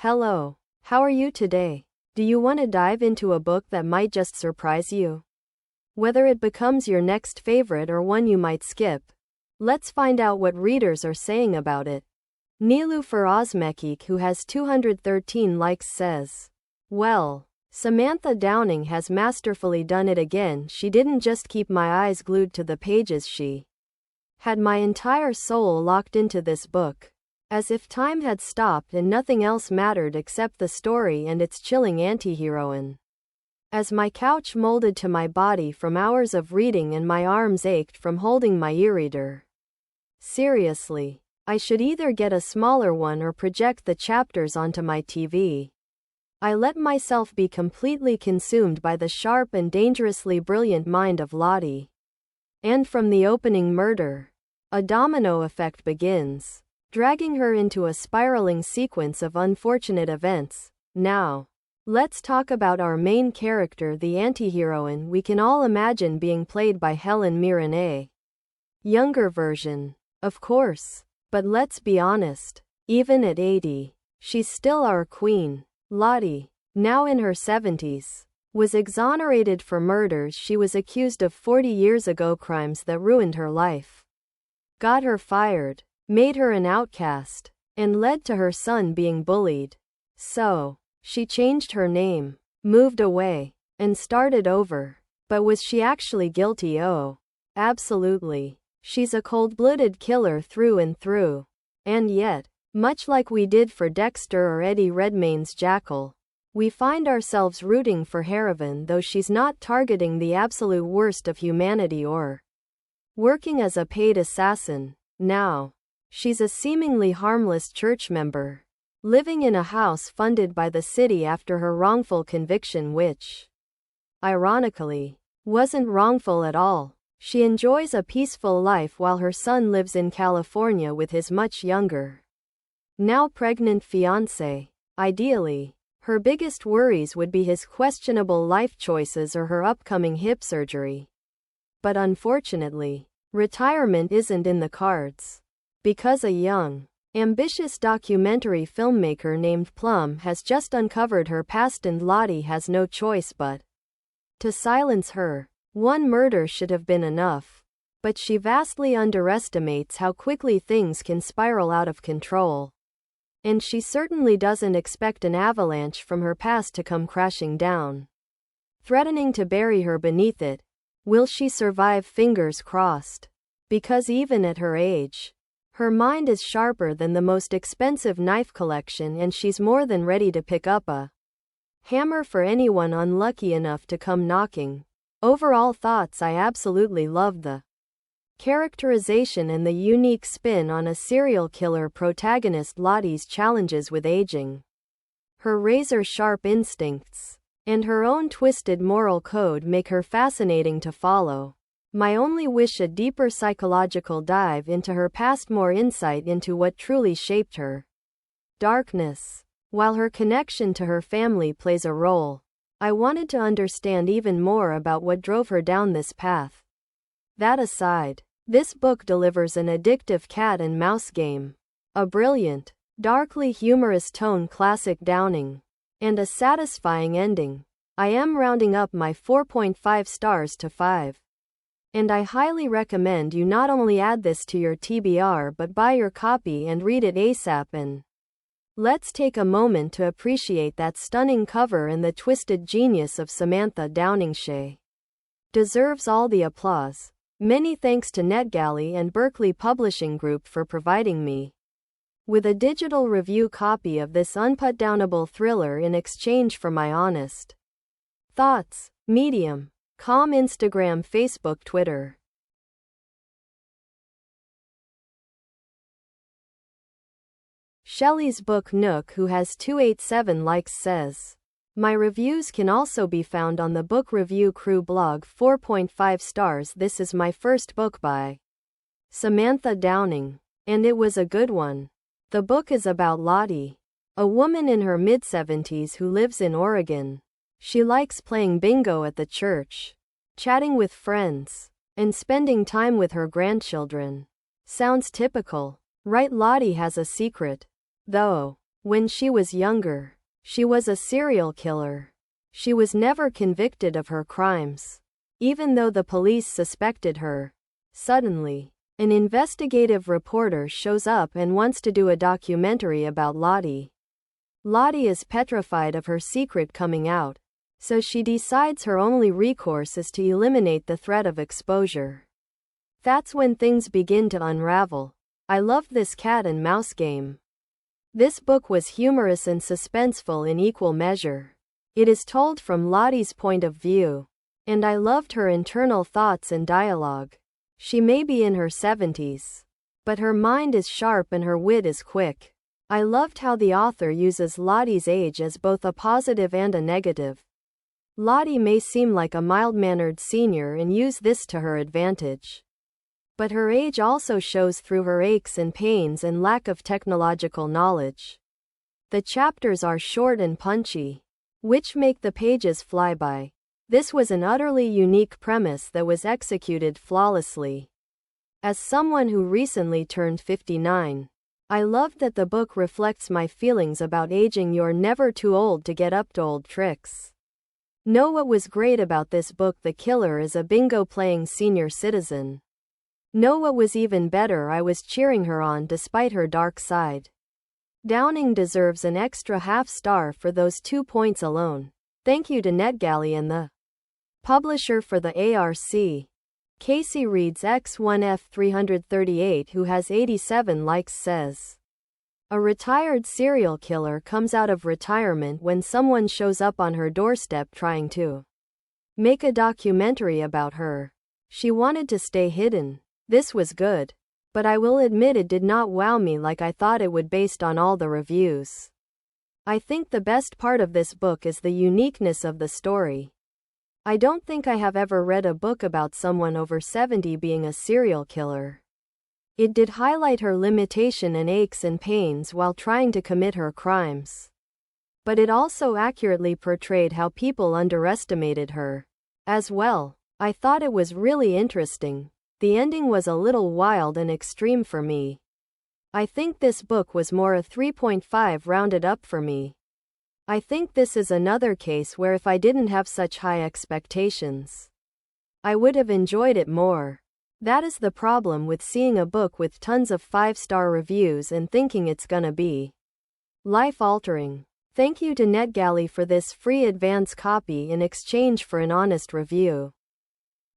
Hello. How are you today? Do you want to dive into a book that might just surprise you? Whether it becomes your next favorite or one you might skip, let's find out what readers are saying about it. Niloufar Ozmekik, who has 213 likes, says, "Well, Samantha Downing has masterfully done it again. She didn't just keep my eyes glued to the pages, she had my entire soul locked into this book. As if time had stopped and nothing else mattered except the story and its chilling anti-heroine. As my couch molded to my body from hours of reading and my arms ached from holding my e-reader. Seriously, I should either get a smaller one or project the chapters onto my TV. I let myself be completely consumed by the sharp and dangerously brilliant mind of Lottie. And from the opening murder, a domino effect begins, dragging her into a spiraling sequence of unfortunate events. Now, let's talk about our main character, the anti-heroine we can all imagine being played by Helen Mirren, a younger version, of course. But let's be honest, even at 80, she's still our queen. Lottie, now in her 70s, was exonerated for murders she was accused of 40 years ago, crimes that ruined her life, got her fired, made her an outcast, and led to her son being bullied. So, she changed her name, moved away, and started over. But was she actually guilty? Oh, absolutely. She's a cold-blooded killer through and through. And yet, much like we did for Dexter or Eddie Redmayne's Jackal, we find ourselves rooting for Heroine, though she's not targeting the absolute worst of humanity or working as a paid assassin. Now, she's a seemingly harmless church member, living in a house funded by the city after her wrongful conviction, which, ironically, wasn't wrongful at all. She enjoys a peaceful life while her son lives in California with his much younger, now pregnant fiancé. Ideally, her biggest worries would be his questionable life choices or her upcoming hip surgery. But unfortunately, retirement isn't in the cards. Because a young, ambitious documentary filmmaker named Plum has just uncovered her past and Lottie has no choice but to silence her. One murder should have been enough. But she vastly underestimates how quickly things can spiral out of control. And she certainly doesn't expect an avalanche from her past to come crashing down, threatening to bury her beneath it. Will she survive? Fingers crossed. Because even at her age, her mind is sharper than the most expensive knife collection, and she's more than ready to pick up a hammer for anyone unlucky enough to come knocking. Overall thoughts: I absolutely love the characterization and the unique spin on a serial killer protagonist. Lottie's challenges with aging, her razor-sharp instincts, and her own twisted moral code make her fascinating to follow. My only wish: a deeper psychological dive into her past, more insight into what truly shaped her darkness. While her connection to her family plays a role, I wanted to understand even more about what drove her down this path. That aside, this book delivers an addictive cat and mouse game, a brilliant, darkly humorous tone, classic Downing, and a satisfying ending. I am rounding up my 4.5 stars to 5. And I highly recommend you not only add this to your TBR but buy your copy and read it ASAP. And let's take a moment to appreciate that stunning cover and the twisted genius of Samantha Downing. She deserves all the applause. Many thanks to NetGalley and Berkeley Publishing Group for providing me with a digital review copy of this unputdownable thriller in exchange for my honest thoughts. Medium, com, Instagram, Facebook, Twitter. Shelley's Book Nook, who has 287 likes, says, "My reviews can also be found on the Book Review Crew blog. 4.5 stars. This is my first book by Samantha Downing, and it was a good one. The book is about Lottie, a woman in her mid-70s who lives in Oregon. She likes playing bingo at the church, chatting with friends, and spending time with her grandchildren. Sounds typical, right? Lottie has a secret, though. When she was younger, she was a serial killer. She was never convicted of her crimes, even though the police suspected her. Suddenly, an investigative reporter shows up and wants to do a documentary about Lottie. Lottie is petrified of her secret coming out, so she decides her only recourse is to eliminate the threat of exposure. That's when things begin to unravel. I loved this cat and mouse game. This book was humorous and suspenseful in equal measure. It is told from Lottie's point of view, and I loved her internal thoughts and dialogue. She may be in her 70s, but her mind is sharp and her wit is quick. I loved how the author uses Lottie's age as both a positive and a negative. Lottie may seem like a mild-mannered senior and use this to her advantage, but her age also shows through her aches and pains and lack of technological knowledge. The chapters are short and punchy, which make the pages fly by. This was an utterly unique premise that was executed flawlessly. As someone who recently turned 59, I loved that the book reflects my feelings about aging. You're never too old to get up to old tricks. Know what was great about this book? The killer is a bingo-playing senior citizen. Know what was even better? I was cheering her on despite her dark side. Downing deserves an extra half-star for those 2 points alone. Thank you to NetGalley and the publisher for the ARC. Casey reads X1F338 who has 87 likes says, a retired serial killer comes out of retirement when someone shows up on her doorstep trying to make a documentary about her. She wanted to stay hidden. This was good, but I will admit it did not wow me like I thought it would based on all the reviews. I think the best part of this book is the uniqueness of the story. I don't think I have ever read a book about someone over 70 being a serial killer. It did highlight her limitation and aches and pains while trying to commit her crimes. But it also accurately portrayed how people underestimated her. As well, I thought it was really interesting. The ending was a little wild and extreme for me. I think this book was more a 3.5 rounded up for me. I think this is another case where if I didn't have such high expectations, I would have enjoyed it more. That is the problem with seeing a book with tons of 5-star reviews and thinking it's gonna be life-altering. Thank you to NetGalley for this free advance copy in exchange for an honest review.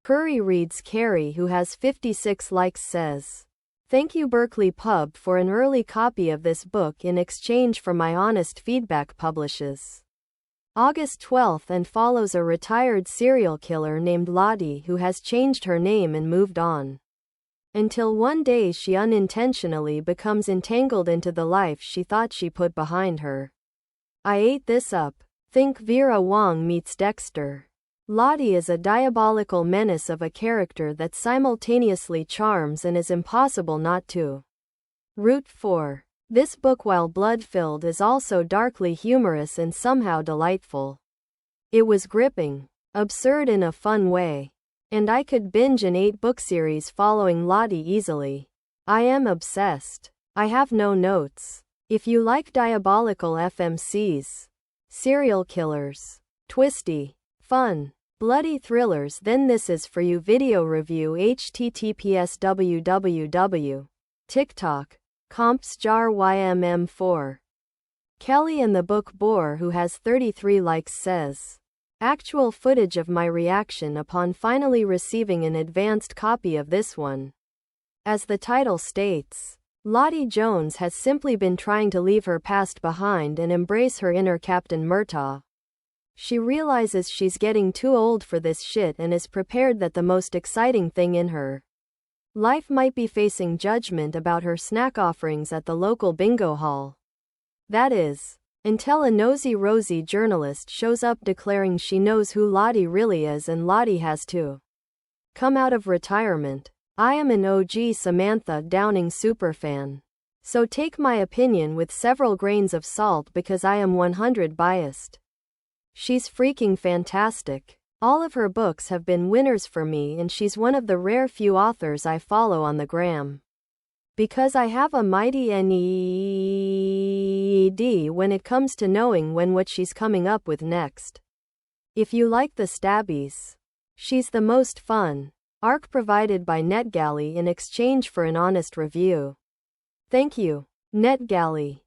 Curry reads Carrie who has 56 likes says, thank you Berkeley Pub for an early copy of this book in exchange for my honest feedback. Publishes August 12th and follows a retired serial killer named Lottie who has changed her name and moved on. Until one day she unintentionally becomes entangled into the life she thought she put behind her. I ate this up. Think Vera Wong meets Dexter. Lottie is a diabolical menace of a character that simultaneously charms and is impossible not to root for. This book, while blood-filled, is also darkly humorous and somehow delightful. It was gripping, absurd in a fun way, and I could binge an 8-book series following Lottie easily. I am obsessed. I have no notes. If you like diabolical FMCs, serial killers, twisty, fun, bloody thrillers, then this is for you. Video review https TikTok compsjar_YMM4. Kelly and the Book Bore who has 33 likes says, actual footage of my reaction upon finally receiving an advanced copy of this one. As the title states, Lottie Jones has simply been trying to leave her past behind and embrace her inner Captain Murtaugh. She realizes she's getting too old for this shit and is prepared that the most exciting thing in her life might be facing judgment about her snack offerings at the local bingo hall. That is, until a nosy Rosie journalist shows up declaring she knows who Lottie really is and Lottie has to come out of retirement. I am an OG Samantha Downing superfan, so take my opinion with several grains of salt because I am 100 biased. She's freaking fantastic. All of her books have been winners for me and she's one of the rare few authors I follow on the gram. Because I have a mighty need when it comes to knowing what she's coming up with next. If you like the stabbies, she's the most fun. Arc provided by NetGalley in exchange for an honest review. Thank you, NetGalley.